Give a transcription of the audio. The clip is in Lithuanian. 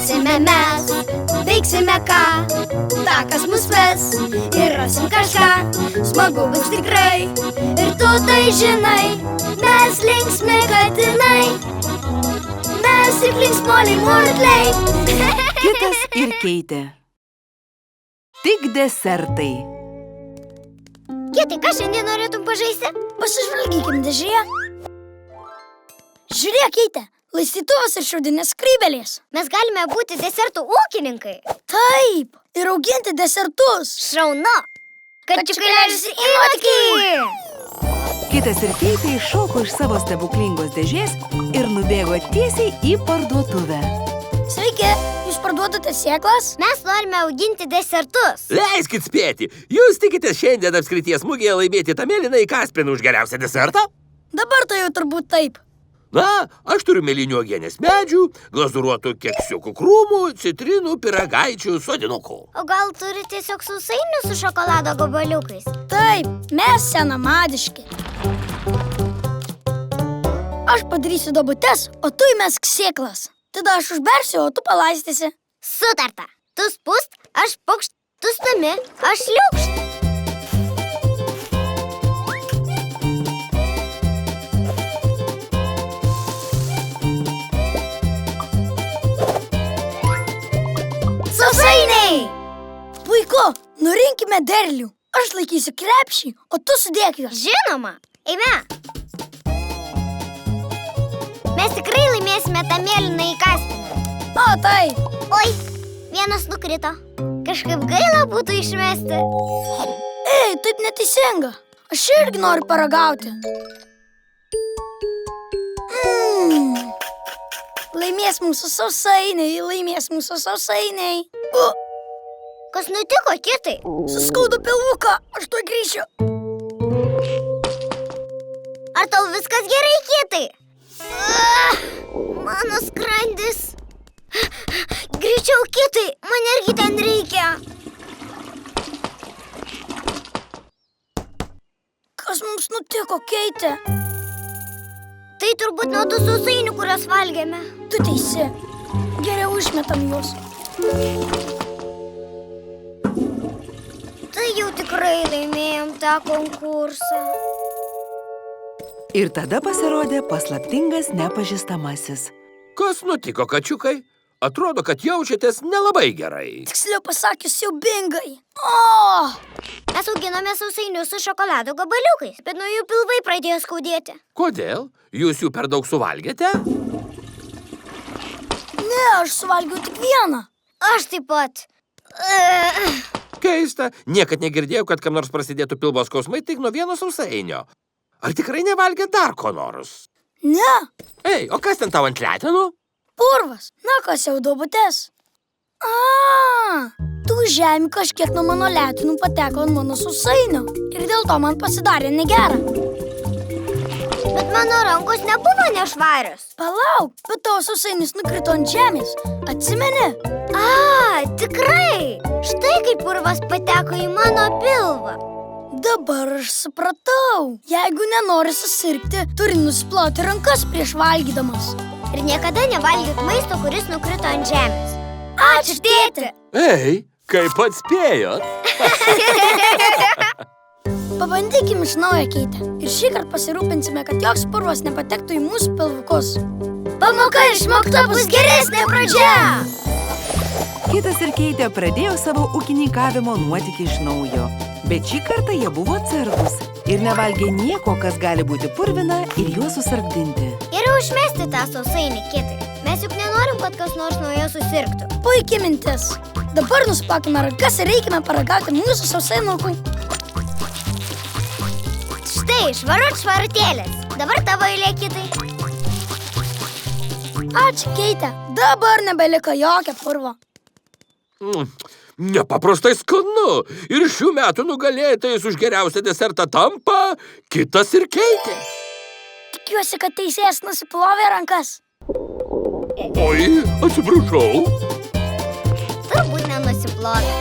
Veiksime mes, veiksime ką, tą, kas mus ves, ir rasim kažką, smagu bus tikrai, ir tu tai žinai, mes linksmi katinai, mes ir linksmoliai murkliai. Kitas ir Keitė. Tik desertai. Kitai, ką šiandien norėtum pažaisti? Pasižvalgykim dėžėje. Žiūrėk, Keitė, laistytuvas ir šiaudinės skrybėlės. Mes galime būti desertų ūkininkai. Taip, ir auginti desertus. Šaunu. Kačiukai leidžiasi į nuotykį. Kitas ir Keitė iššoko iš savo stebuklingos dėžės ir nubėgo tiesiai į parduotuvę. Sveiki, jūs parduodate sėklas? Mes norime auginti desertus. Leiskit spėti, jūs tikitės šiandien apskrities mugėje laimėti tą mėlyną į Kaspiną už geriausią desertą? Dabar tai jau turbūt taip. Na, aš turiu mėlynių uogienės medžių, glazūruotų keksiukų krūmų, citrinų, pyragaičių, sodinukų. O gal turi tiesiog sausainių su šokolado gabaliukais? Taip, mes senamadiški. Aš padarysiu duobutes, o tu įmesk sėklas. Tada aš užbersiu, o tu palaistysi. Sutarta. Tu spust, aš pukšt, tu stumi, aš liukšt. Sausainiai! Puiku, nurinkime derlių. Aš laikysiu krepšį, o tu sudėk juos. Žinoma, eime. Mes tikrai laimėsime tą mėlyną į Kaspiną. O, tai. Oi, vienas nukrito. Kažkaip gaila būtų išmesti. Ei, taip neteisinga. Aš irgi noriu paragauti. Laimės mūsų sausainiai, laimės mūsų sausainiai. Kas nutiko, Kitai? Suskaudo pilvuką, aš tuoj grįšiu. Ar tau viskas gerai, Kitai? Mano skrandis. Greičiau, Kitai, man irgi ten reikia. Kas mums nutiko, Keitė? Tai turbūt nuo tų sausainių, kuriuos valgėme. Tu teisi. Geriau išmetam juos. Tai jau tikrai laimėjom tą konkursą. Ir tada pasirodė paslaptingas nepažįstamasis. Kas nutiko, kačiukai? Atrodo, kad jaučiatės nelabai gerai. Tiksliau pasakius, siaubingai. O! Mes auginome sausainius su šokolado gabaliukais, bet nuo jų pilvai pradėjo skaudėti. Kodėl? Jūs jų per daug suvalgėte? Ne, aš suvalgiau tik vieną. Aš taip pat. Keista, niekad negirdėjau, kad kam nors prasidėtų pilvo skausmai tik nuo vieno sausainio. Ar tikrai nevalgė dar ko nors? Ne. Ei, o kas ten tau ant letenų? Purvas. Na, kas jau duobutes? Tų žemių kažkiek nuo mano letenų pateko ant mano sausainio. Ir dėl to man pasidarė negera. Bet mano rankos nebuvo nešvarios. Palauk, bet tavo sausainis nukrito ant žemės. Atsimeni? Tikrai. Štai kaip purvas pateko į mano pilvą. Dabar aš supratau. Jeigu nenori susirgti, turi nusiplauti rankas prieš valgydamas. Ir niekada nevalgyk maisto, kuris nukrito ant žemės. Ačiū, tėti! Ei, kaip atspėjot? Pabandykim iš naujo, Keitė. Ir šįkart pasirūpinsime, kad joks purvas nepatektų į mūsų pilvukus. Pamoka išmokta bus geresnė pradžia! Kitas ir Keitė pradėjo savo ūkininkavimo nuotykį iš naujo. Bet šį kartą jie buvo atsargūs ir nevalgė nieko, kas gali būti purvina ir juos susargdinti. Geriau išmesti tą sausainį, Kitai. Mes juk nenorim, kad kas nors nuo jo susirgtų. Puikiai mintis. Dabar nusiplakime rankas ir reikime paragauti mūsų sausainukų. Štai, švarutėlės. Dabar tavo eilė, Kitai. Ačiū, Keitė. Dabar nebeliko jokio purvo. Nepaprastai skanu. Ir šių metų nugalėtojais už geriausią desertą tampa Kitas ir Keitė. Tikiuosi, kad teisėjas nusiplovė rankas. Oi, atsiprašau. Turbūt nenusiplovė.